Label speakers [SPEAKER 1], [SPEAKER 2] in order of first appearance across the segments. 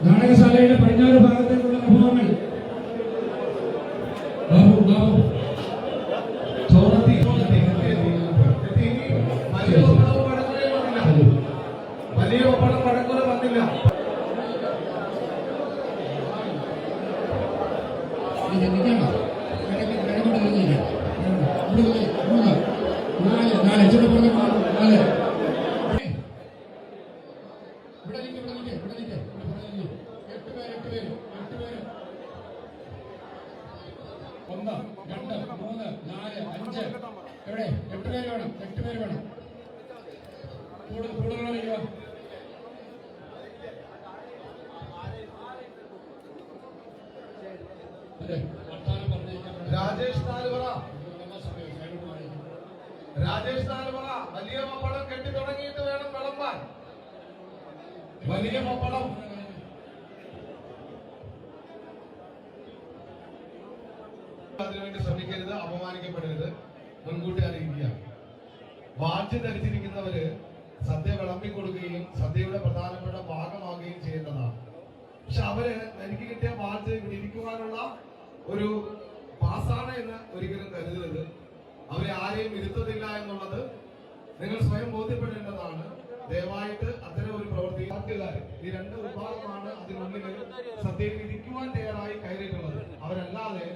[SPEAKER 1] നാടകശാലയുടെ പടിഞ്ഞാറ് ഭാഗത്തേക്കുള്ള അനുഭവങ്ങൾ വലിയ ഒപ്പണം പടക്കൂല വന്നില്ല. ഒന്ന് രണ്ട് മൂന്ന് നാല് അഞ്ച് എവിടെ 8 പേര് വേണം. 8 പേര് വേണം. കൂടുതൽ രാജേഷ് നാലുപറ വലിയ പപ്പടം കെട്ടി തുടങ്ങിയിട്ട് വേണം വിളമ്പാൻ. വലിയ പപ്പടം അതിനുവേണ്ടി ശ്രമിക്കരുത്, അപമാനിക്കപ്പെടരുത്, മുൻകൂട്ടി അറിയിക്കുക. വാച്ച് ധരിച്ചിരിക്കുന്നവര് സദ്യ വിളമ്പി കൊടുക്കുകയും സദ്യയുടെ പ്രധാനപ്പെട്ട ഭാഗമാകുകയും ചെയ്യുന്നതാണ്. പക്ഷെ അവര് എനിക്ക് കിട്ടിയ വാച്ച് ഇവിടെ ഇരിക്കുവാനുള്ള ഒരു പാസാണ് എന്ന് ഒരിക്കലും കരുതരുത്. അവരെ ആരെയും ഇരുത്തതില്ല എന്നുള്ളത് നിങ്ങൾ സ്വയം ബോധ്യപ്പെടേണ്ടതാണ്. ദയവായിട്ട് അത്തരം ഒരു പ്രവൃത്തി ഈ 2 വിഭാഗമാണ് അതിനുള്ളിൽ സദ്യയിൽ ഇരിക്കുവാൻ തയ്യാറായി കയറിയിട്ടുള്ളത്. അവരല്ലാതെ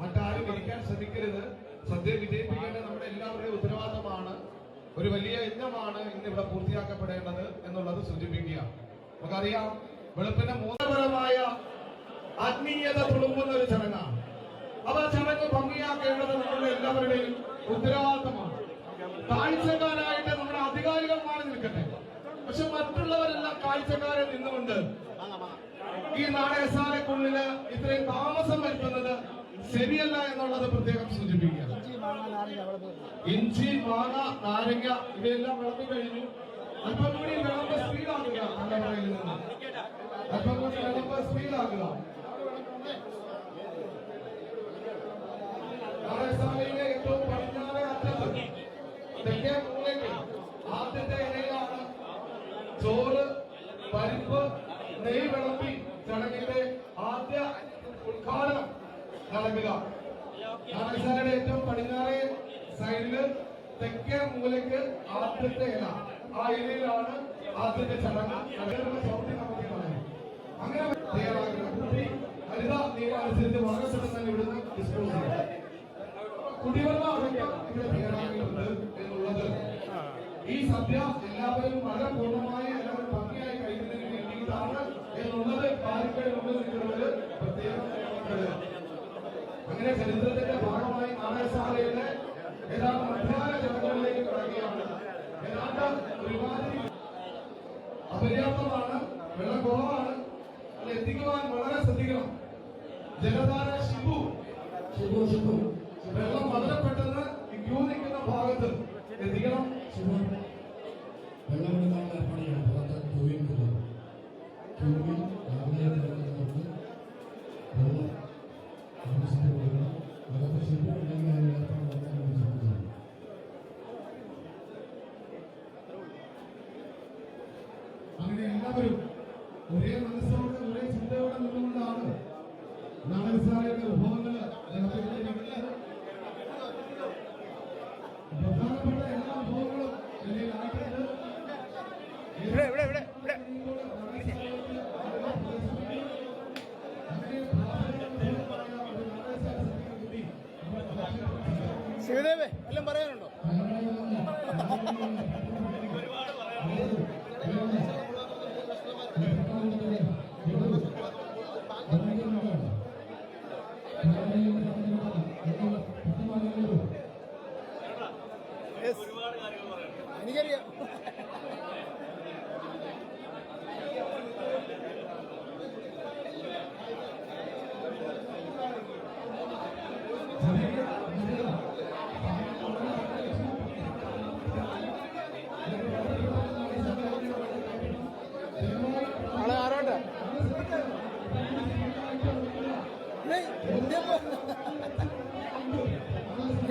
[SPEAKER 1] മറ്റാരും ഇരിക്കാൻ ശ്രമിക്കരുത്. സദ്യ വിജയിപ്പിക്കേണ്ട നമ്മുടെ എല്ലാവരുടെയും ഉത്തരവാദിത്തമാണ്. ഒരു വലിയ യജ്ഞമാണ് ഇന്നിവിടെ പൂർത്തിയാക്കപ്പെടേണ്ടത് എന്നുള്ളത് സൂചിപ്പിക്കുക. നമുക്കറിയാം, വെളുപ്പിന്റെ മൂലപരമായ ആത്മീയത തുളുമ്പുന്ന ഒരു ചടങ്ങാണ്. അവ ചടങ്ങ് ഭംഗിയാക്കേണ്ടത് നമ്മുടെ എല്ലാവരുടെയും ഉത്തരവാദിത്തമാണ്. കാഴ്ചക്കാരായിട്ട് നമ്മുടെ അധികാരികൾ മാറി നിൽക്കട്ടെ. പക്ഷെ മറ്റുള്ളവരെല്ലാം കാഴ്ചക്കാരെ നിന്നുകൊണ്ട് ഈ നാടകശാലക്കുള്ളില് ഇത്രയും താമസം വരുത്തുന്നത് ശരിയല്ല എന്നുള്ളത് പ്രത്യേകം സൂചിപ്പിക്കുക. ഇഞ്ചി, മാങ്ങ, നാരങ്ങ ഇവയെല്ലാം വിളമ്പി കഴിഞ്ഞു. അല്പം കൂടി വിളമ്പ് സ്പീഡാക്കുക. തലമുറയിൽ നിന്ന് അല്പം കൂടി വിളമ്പ് സ്പീഡാക്കുക. നാടകശാലയിലെ ഏറ്റവും പടിഞ്ഞാറേ അറ്റത്ത് തെക്കേ മൂലയ്ക്ക് ആദ്യത്തെ ഇലയിലാണ് ചോറ്, പരിപ്പ്, നെയ് വിളമ്പി ചടങ്ങിന്റെ ആദ്യ ഉദ്ഘാടനം നടക്കുക. നാടകശാലയുടെ ഏറ്റവും പടിഞ്ഞാറേ സൈഡില് തെക്കേ മൂലയ്ക്ക് ആദ്യത്തെ ഇല, ആ ഇലയിലാണ് ആദ്യത്തെ ചടങ്ങ്. അങ്ങനെ തയ്യാറാക്കുന്ന കുട്ടി ഹരിത നിയമം അനുസരിച്ച് വാങ്ങപ്പെടുന്ന ഇവിടുന്ന് ഡിസ്പോസ് ചെയ്യാം. കുടിവെള്ളം അടക്കം ഇവിടെ തയ്യാറാക്കിയിട്ടുണ്ട് എന്നുള്ളത് ഈ സദ്യ എല്ലാവരും വളരെ പൂർണ്ണമായി എല്ലാവരും ഭംഗിയായി കഴിക്കുന്നതിന് വേണ്ടിയിട്ടാണ് എന്നുള്ളത് പാലിക്കയുടെ മുന്നിൽ നിൽക്കുന്നവര് പ്രത്യേകം. അങ്ങനെ ചരിത്രത്തിന്റെ ഭാഗമായി നാടകശാലയുടെ ഏതാണ്ട് മധ്യാഹ്ന ചടങ്ങുകളിലേക്ക് കടക്കുകയാണ്. ഏതാണ്ട് ഒരുമാതിരി അപര്യാപ്തമാണ്, വെള്ളം കുറവാണ്. അത് എത്തിക്കുവാൻ വളരെ ശ്രദ്ധിക്കണം. ജലധാര ശിബു വെള്ളം വളരെ പെട്ടെന്ന് ക്യൂ നിൽക്കുന്ന ഭാഗത്ത് എത്തിക്കണം. വെള്ളം അങ്ങനെ എല്ലാവരും ഒരേ മനസ്സോടെ ഒരേ ചിന്തയോടെ നിന്നുകൊണ്ടാണ് നാടകശാലയുടെ വിഭവങ്ങൾ പ്രധാനപ്പെട്ട എല്ലാ വിഭവങ്ങളും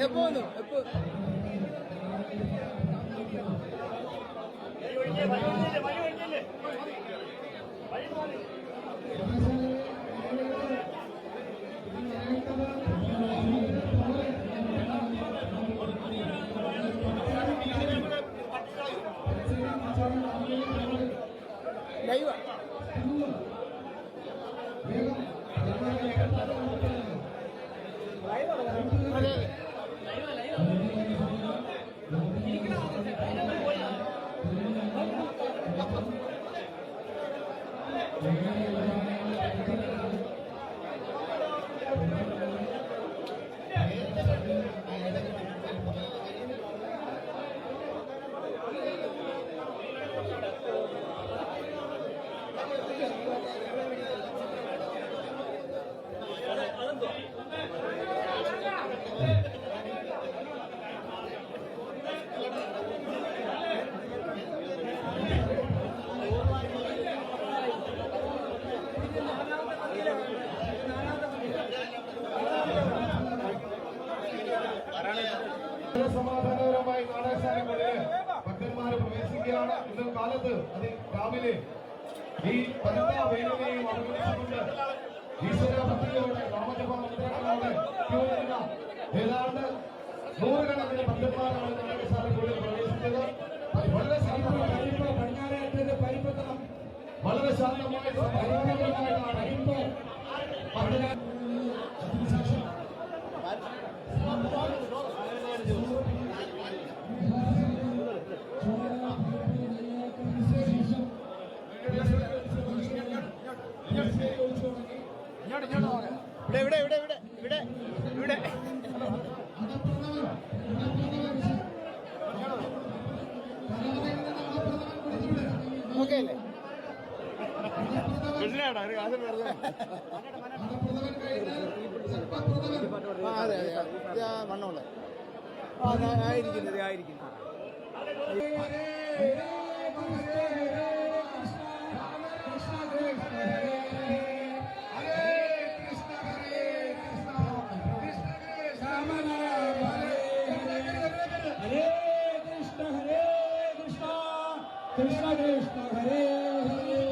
[SPEAKER 2] എപ്പോന്നു എപ്പോ ലൈവാ
[SPEAKER 1] സമാധാനപരമായി നാടകശാലകളില് ഭക്തന്മാര് പ്രവേശിക്കുകയാണ്. ഇന്ന് കാലത്ത് അത് രാവിലെ ഈ പരന്ന വേദനയും അവഗണിച്ചുകൊണ്ട് ഈശ്വര ഭക്തിയോടെ നാമജപ മന്ത്രങ്ങളോടെ ഉപയോഗിക്കുന്ന ഏതാണ്ട് നൂറുകണക്കിന് ഭക്തന്മാരാണ് നാടകശാലകളിൽ പ്രവേശിച്ചത്. വളരെ വളരെ ശാന്തമായി
[SPEAKER 2] ഇവിടെ ഇവിടെ ഇവിടെ ഇവിടെ ഇവിടെ ഇവിടെ ഓക്കെ അല്ലേ ഒരു കാശം വെറുതെ അതെ അതെ മണ്ണുള്ള ആയിരിക്കുന്നത് ആയിരിക്കുന്നു
[SPEAKER 3] Krishna Krishna Hare Hare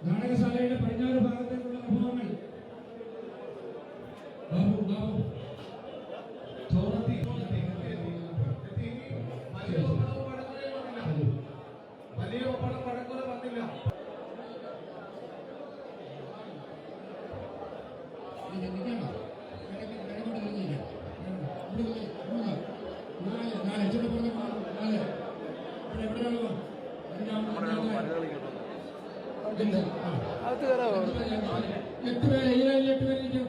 [SPEAKER 3] നാടകശാലയുടെ പടിഞ്ഞാറ് ഭാഗത്തേക്കുള്ള അനുഭവങ്ങൾ
[SPEAKER 1] വലിയ ഒപ്പണം പഴക്കൂല വന്നില്ല.
[SPEAKER 2] അത് കയറാവോ
[SPEAKER 3] 8 പേര് 8 പേരിരിക്കും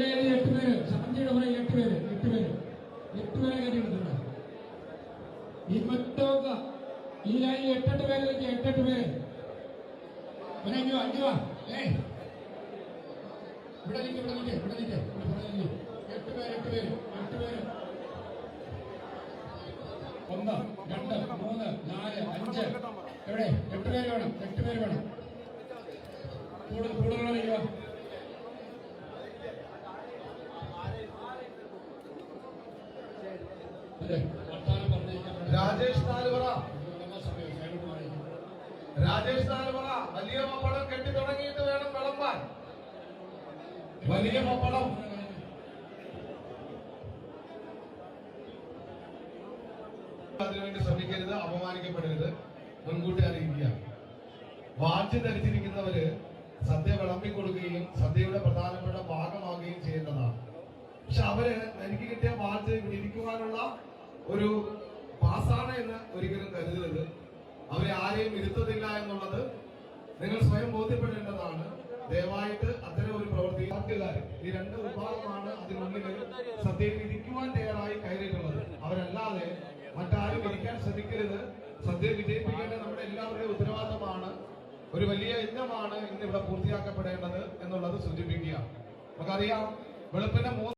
[SPEAKER 3] 8 പേര് സമിതിയുടെ പുറകെ 8 പേര് കയറ്റി കൊടുത്തിട്ടുണ്ട് ഈ മറ്റോക്ക ഈ ലൈനിൽ 8 പേര് നിൽക്കുക, 8 പേര്. അഞ്ചു വാ, അഞ്ചു വാ. ഏയ് ഇവിടെ നിൽക്കുക, ഇവിടെ നിൽക്കുക, ഇവിടെ നിൽക്കുക, ഇവിടെ നിൽക്കുക. 8 പേര്, 8 പേര്, 8 പേര്. 1, 2, 3, 4, 5. എവിടെ 8 പേര് വേണം, 8 പേര് വേണം. കൂടുതലുള്ള നിൽക്കുക. അതെ, വർത്താനം പറഞ്ഞേക്കാൻ
[SPEAKER 1] രാജേഷ് നാലുപറ, രാജേഷ് നാലുപറ. വലിയ പപ്പടം കെട്ടി തുടങ്ങിയിട്ട് വേണം വിളമ്പാൻ. വലിയ പപ്പടം. അതിനുവേണ്ടി ശ്രമിക്കരുത്, അപമാനിക്കപ്പെടരുത്, മുൻകൂട്ടി അറിയിക്കുക. വാച്ച് ധരിച്ചിരിക്കുന്നവര് സദ്യ വിളമ്പിക്കൊടുക്കുകയും സദ്യയുടെ പ്രധാനപ്പെട്ട ഭാഗമാകുകയും ചെയ്യുന്നതാണ്. പക്ഷെ അവര് എനിക്ക് കിട്ടിയ വാച്ച് ഇവിടെ ഇരിക്കുവാനുള്ള ഒരു പാസാണ് എന്ന് ഒരിക്കലും കരുതരുത്. അവരെ ആരെയും ഇരുത്തതില്ല എന്നുള്ളത് നിങ്ങൾ സ്വയം ബോധ്യപ്പെടേണ്ടതാണ്. ദയവായിട്ട് അത്തരം ഒരു പ്രവൃത്തി പാർട്ടിക്കാർ ഈ 2 വിഭാഗമാണ് അതിനുള്ളിൽ സദ്യയിൽ ഇരിക്കുവാൻ തയ്യാറായി കയറിയിട്ടുള്ളത്. അവരല്ലാതെ മറ്റാരും ഇരിക്കാൻ ശ്രമിക്കരുത്. സദ്യ വിജയിപ്പിക്കേണ്ടത് നമ്മുടെ എല്ലാവരുടെയും ഉത്തരവാദിത്തമാണ്. ഒരു വലിയ യജ്ഞമാണ് ഇന്ന് ഇവിടെ പൂർത്തിയാക്കപ്പെടേണ്ടത് എന്നുള്ളത് സൂചിപ്പിക്കുക. നമുക്കറിയാം, വെളുപ്പിന് 3